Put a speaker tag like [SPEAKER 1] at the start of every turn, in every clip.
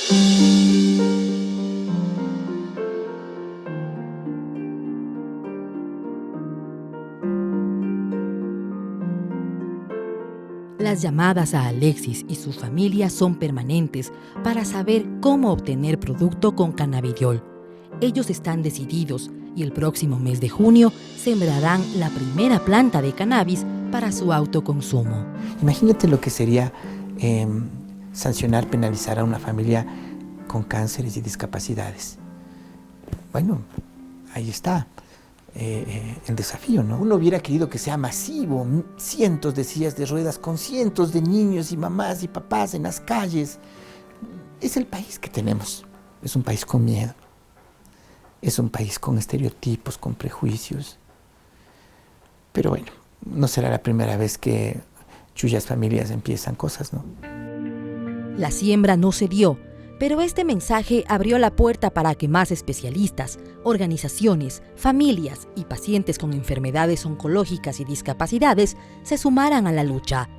[SPEAKER 1] Las llamadas a Alexis y su familia son permanentes para saber cómo obtener producto con cannabidiol. Ellos están decididos y el próximo mes de junio sembrarán la primera planta de cannabis para su autoconsumo.
[SPEAKER 2] Imagínate lo que sería sancionar, penalizar a una familia con cánceres y discapacidades. Bueno, ahí está el desafío, ¿no? Uno hubiera querido que sea masivo, cientos de sillas de ruedas con cientos de niños y mamás y papás en las calles. Es el país que tenemos. Es un país con miedo. Es un país con estereotipos, con prejuicios. Pero bueno, no será la primera vez que chullas familias empiezan cosas, ¿no?
[SPEAKER 1] La siembra no se dio, pero este mensaje abrió la puerta para que más especialistas, organizaciones, familias y pacientes con enfermedades oncológicas y discapacidades se sumaran a la lucha.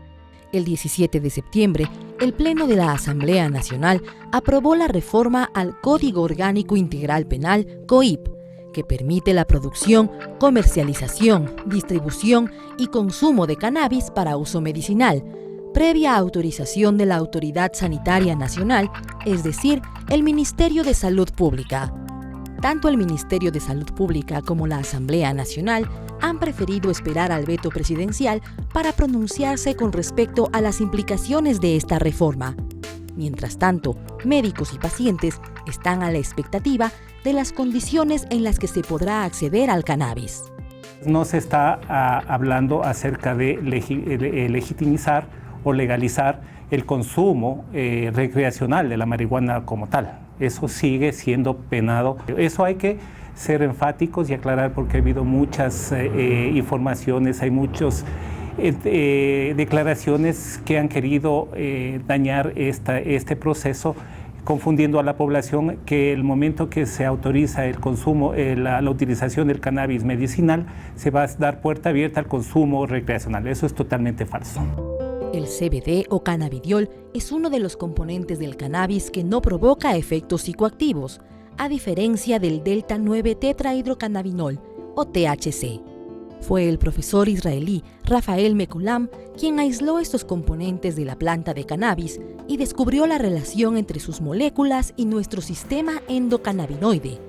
[SPEAKER 1] El 17 de septiembre, el Pleno de la Asamblea Nacional aprobó la reforma al Código Orgánico Integral Penal, COIP, que permite la producción, comercialización, distribución y consumo de cannabis para uso medicinal, previa autorización de la Autoridad Sanitaria Nacional, es decir, el Ministerio de Salud Pública. Tanto el Ministerio de Salud Pública como la Asamblea Nacional han preferido esperar al veto presidencial para pronunciarse con respecto a las implicaciones de esta reforma. Mientras tanto, médicos y pacientes están a la expectativa de las condiciones en las que se podrá acceder al cannabis.
[SPEAKER 3] No se está hablando acerca de legitimizar o legalizar el consumo recreacional de la marihuana como tal. Eso sigue siendo penado. Eso hay que ser enfáticos y aclarar porque ha habido muchas informaciones, hay muchas declaraciones que han querido dañar este proceso, confundiendo a la población que el momento que se autoriza el consumo, la utilización del cannabis medicinal, se va a dar puerta abierta al consumo recreacional. Eso es totalmente falso.
[SPEAKER 1] El CBD o cannabidiol es uno de los componentes del cannabis que no provoca efectos psicoactivos, a diferencia del delta-9-tetrahidrocannabinol o THC. Fue el profesor israelí Rafael Mekulam quien aisló estos componentes de la planta de cannabis y descubrió la relación entre sus moléculas y nuestro sistema endocannabinoide.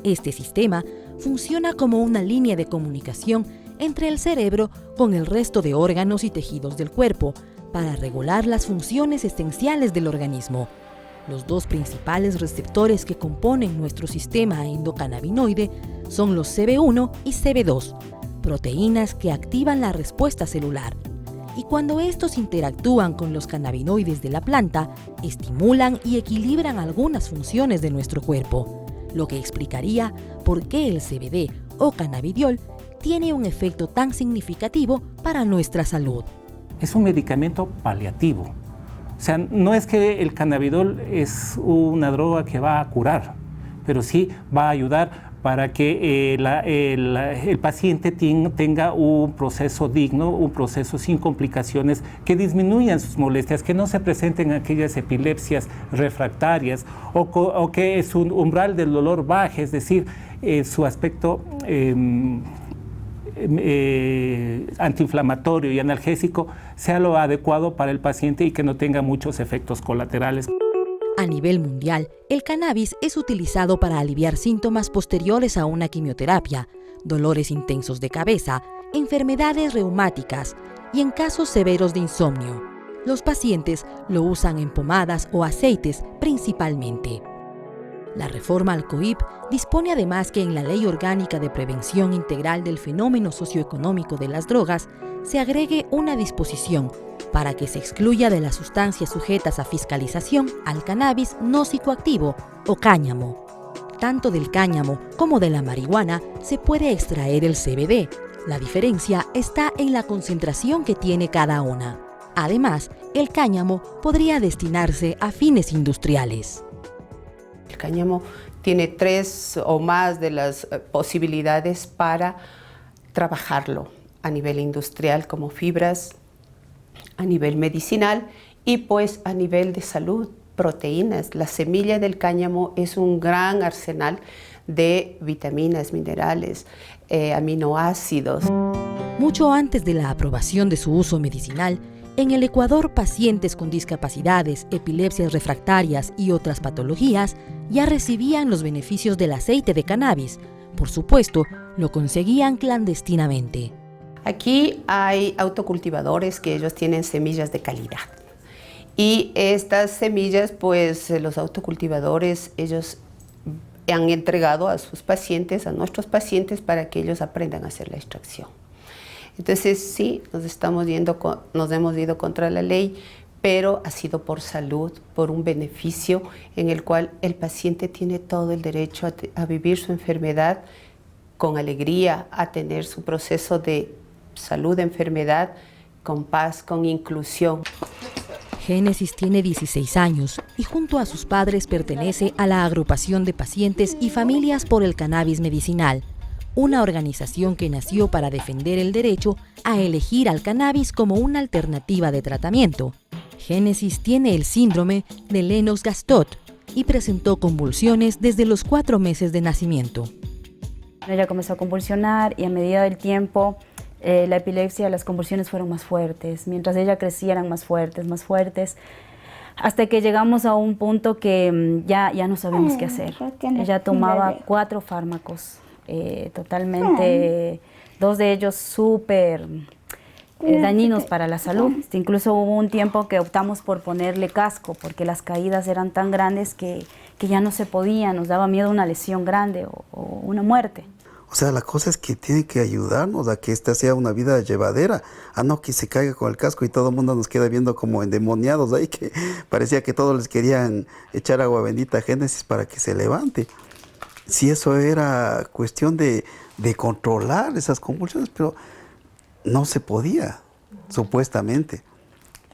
[SPEAKER 1] Este sistema funciona como una línea de comunicación entre el cerebro con el resto de órganos y tejidos del cuerpo para regular las funciones esenciales del organismo. Los dos principales receptores que componen nuestro sistema endocannabinoide son los CB1 y CB2, proteínas que activan la respuesta celular. Y cuando estos interactúan con los cannabinoides de la planta, estimulan y equilibran algunas funciones de nuestro cuerpo, lo que explicaría por qué el CBD o cannabidiol tiene un efecto tan significativo para nuestra salud.
[SPEAKER 3] Es un medicamento paliativo. O sea, no es que el cannabidiol es una droga que va a curar, pero sí va a ayudar para que el paciente tenga un proceso digno, un proceso sin complicaciones, que disminuyan sus molestias, que no se presenten aquellas epilepsias refractarias o que su umbral del dolor baje, es decir, su aspecto antiinflamatorio y analgésico sea lo adecuado para el paciente y que no tenga muchos efectos colaterales.
[SPEAKER 1] A nivel mundial, el cannabis es utilizado para aliviar síntomas posteriores a una quimioterapia, dolores intensos de cabeza, enfermedades reumáticas y en casos severos de insomnio. Los pacientes lo usan en pomadas o aceites principalmente. La reforma al COIP dispone además que en la Ley Orgánica de Prevención Integral del Fenómeno Socioeconómico de las Drogas se agregue una disposición para que se excluya de las sustancias sujetas a fiscalización al cannabis no psicoactivo o cáñamo. Tanto del cáñamo como de la marihuana se puede extraer el CBD. La diferencia está en la concentración que tiene cada una. Además, el cáñamo podría destinarse a fines industriales.
[SPEAKER 4] El cáñamo tiene 3 o más de las posibilidades para trabajarlo a nivel industrial como fibras, a nivel medicinal y pues a nivel de salud proteínas. La semilla del cáñamo es un gran arsenal de vitaminas, minerales, aminoácidos.
[SPEAKER 1] Mucho antes de la aprobación de su uso medicinal, en el Ecuador pacientes con discapacidades, epilepsias refractarias y otras patologías ya recibían los beneficios del aceite de cannabis. Por supuesto, lo conseguían clandestinamente.
[SPEAKER 4] Aquí hay autocultivadores que ellos tienen semillas de calidad. Y estas semillas, pues los autocultivadores, ellos han entregado a sus pacientes, a nuestros pacientes, para que ellos aprendan a hacer la extracción. Entonces sí, nos hemos ido contra la ley, pero ha sido por salud, por un beneficio en el cual el paciente tiene todo el derecho a vivir su enfermedad con alegría, a tener su proceso de salud, enfermedad, con paz, con inclusión.
[SPEAKER 1] Génesis tiene 16 años y junto a sus padres pertenece a la Agrupación de Pacientes y Familias por el Cannabis Medicinal, una organización que nació para defender el derecho a elegir al cannabis como una alternativa de tratamiento. Génesis tiene el síndrome de Lennox-Gastaut y presentó convulsiones desde los 4 meses de nacimiento.
[SPEAKER 5] Ella comenzó a convulsionar y a medida del tiempo la epilepsia, las convulsiones fueron más fuertes. Mientras ella crecía eran más fuertes, hasta que llegamos a un punto que ya no sabíamos qué hacer. Ella tomaba 4 fármacos, totalmente, 2 de ellos súper dañinos para la salud. Incluso hubo un tiempo que optamos por ponerle casco, porque las caídas eran tan grandes que ya no se podía, nos daba miedo una lesión grande o una muerte.
[SPEAKER 6] O sea, la cosa es que tiene que ayudarnos a que esta sea una vida llevadera, a no que se caiga con el casco y todo el mundo nos queda viendo como endemoniados ahí, que parecía que todos les querían echar agua bendita a Génesis para que se levante. Sí, eso era cuestión de controlar esas convulsiones, pero no se podía, supuestamente.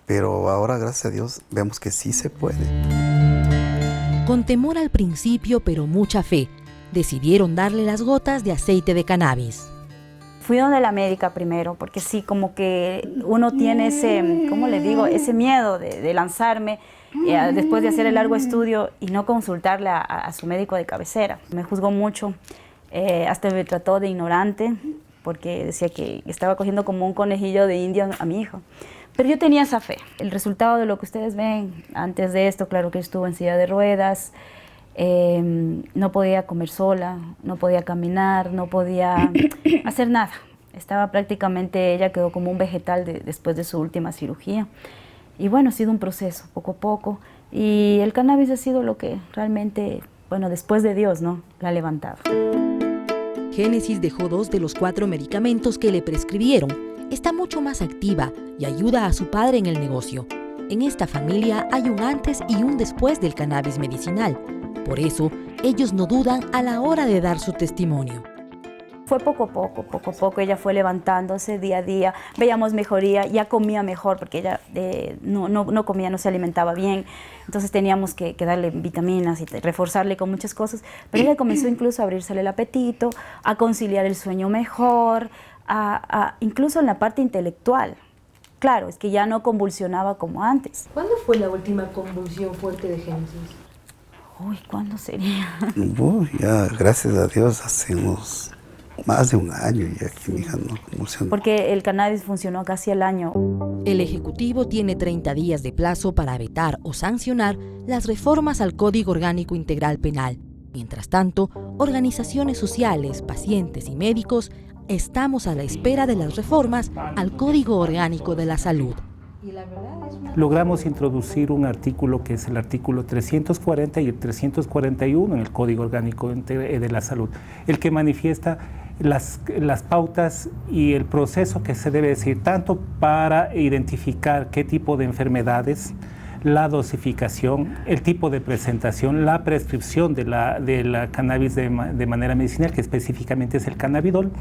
[SPEAKER 6] Pero ahora, gracias a Dios, vemos que sí se puede.
[SPEAKER 1] Con temor al principio, pero mucha fe, decidieron darle las gotas de aceite de cannabis.
[SPEAKER 5] Fui donde la médica primero, porque sí, como que uno tiene ese, ¿cómo le digo?, ese miedo de lanzarme después de hacer el largo estudio y no consultarle a su médico de cabecera. Me juzgó mucho, hasta me trató de ignorante, porque decía que estaba cogiendo como un conejillo de India a mi hijo. Pero yo tenía esa fe. El resultado de lo que ustedes ven antes de esto, claro que estuvo en silla de ruedas, no podía comer sola, no podía caminar, no podía hacer nada. Estaba prácticamente, ella quedó como un vegetal después de su última cirugía. Y bueno, ha sido un proceso, poco a poco. Y el cannabis ha sido lo que realmente, bueno, después de Dios, ¿no?, la ha levantado.
[SPEAKER 1] Génesis dejó 2 de los 4 medicamentos que le prescribieron. Está mucho más activa y ayuda a su padre en el negocio. En esta familia hay un antes y un después del cannabis medicinal. Por eso, ellos no dudan a la hora de dar su testimonio.
[SPEAKER 5] Fue poco a poco, ella fue levantándose día a día, veíamos mejoría, ya comía mejor porque ella no comía, no se alimentaba bien, entonces teníamos que darle vitaminas y reforzarle con muchas cosas, pero ella comenzó incluso a abrirse el apetito, a conciliar el sueño mejor, incluso en la parte intelectual. Claro, es que ya no convulsionaba como antes.
[SPEAKER 7] ¿Cuándo fue la última convulsión fuerte de Génesis?
[SPEAKER 5] Uy, ¿cuándo sería?
[SPEAKER 6] Ya, gracias a Dios, hace más de un año ya que mi hija no convulsionó.
[SPEAKER 5] Porque el cannabis funcionó casi el año.
[SPEAKER 1] El Ejecutivo tiene 30 días de plazo para vetar o sancionar las reformas al Código Orgánico Integral Penal. Mientras tanto, organizaciones sociales, pacientes y médicos estamos a la espera de las reformas al Código Orgánico de la Salud.
[SPEAKER 3] Logramos introducir un artículo que es el artículo 340 y el 341 en el Código Orgánico de la Salud, el que manifiesta las pautas y el proceso que se debe seguir tanto para identificar qué tipo de enfermedades, la dosificación, el tipo de presentación, la prescripción de la cannabis de manera medicinal, que específicamente es el cannabidol.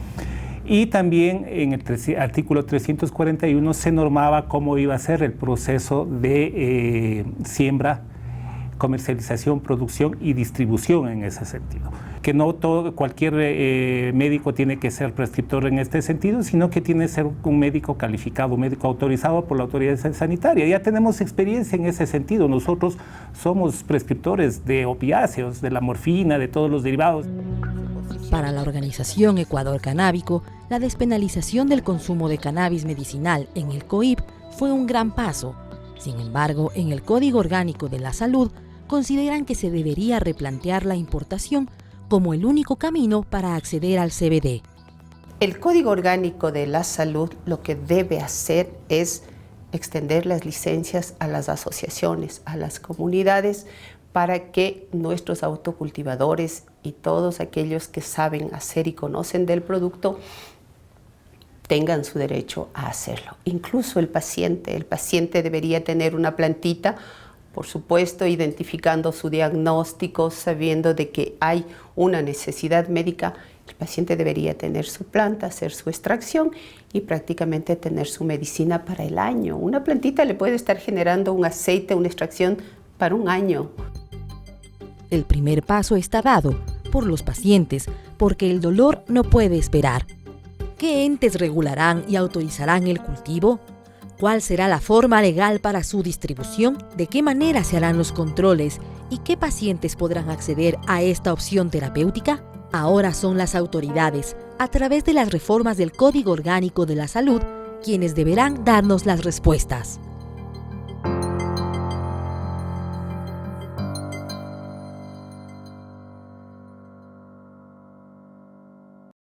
[SPEAKER 3] Y también en el artículo 341 se normaba cómo iba a ser el proceso de siembra, comercialización, producción y distribución en ese sentido. Que no cualquier médico tiene que ser prescriptor en este sentido, sino que tiene que ser un médico calificado, un médico autorizado por la autoridad sanitaria. Ya tenemos experiencia en ese sentido. Nosotros somos prescriptores de opiáceos, de la morfina, de todos los derivados.
[SPEAKER 1] Para la organización Ecuador Canábico, la despenalización del consumo de cannabis medicinal en el COIP fue un gran paso. Sin embargo, en el Código Orgánico de la Salud, consideran que se debería replantear la importación como el único camino para acceder al CBD.
[SPEAKER 4] El Código Orgánico de la Salud lo que debe hacer es extender las licencias a las asociaciones, a las comunidades, para que nuestros autocultivadores y todos aquellos que saben hacer y conocen del producto tengan su derecho a hacerlo. Incluso el paciente debería tener una plantita, por supuesto, identificando su diagnóstico, sabiendo de que hay una necesidad médica. El paciente debería tener su planta, hacer su extracción y prácticamente tener su medicina para el año. Una plantita le puede estar generando un aceite, una extracción para un año.
[SPEAKER 1] El primer paso está dado por los pacientes, porque el dolor no puede esperar. ¿Qué entes regularán y autorizarán el cultivo? ¿Cuál será la forma legal para su distribución? ¿De qué manera se harán los controles? ¿Y qué pacientes podrán acceder a esta opción terapéutica? Ahora son las autoridades, a través de las reformas del Código Orgánico de la Salud, quienes deberán darnos las respuestas.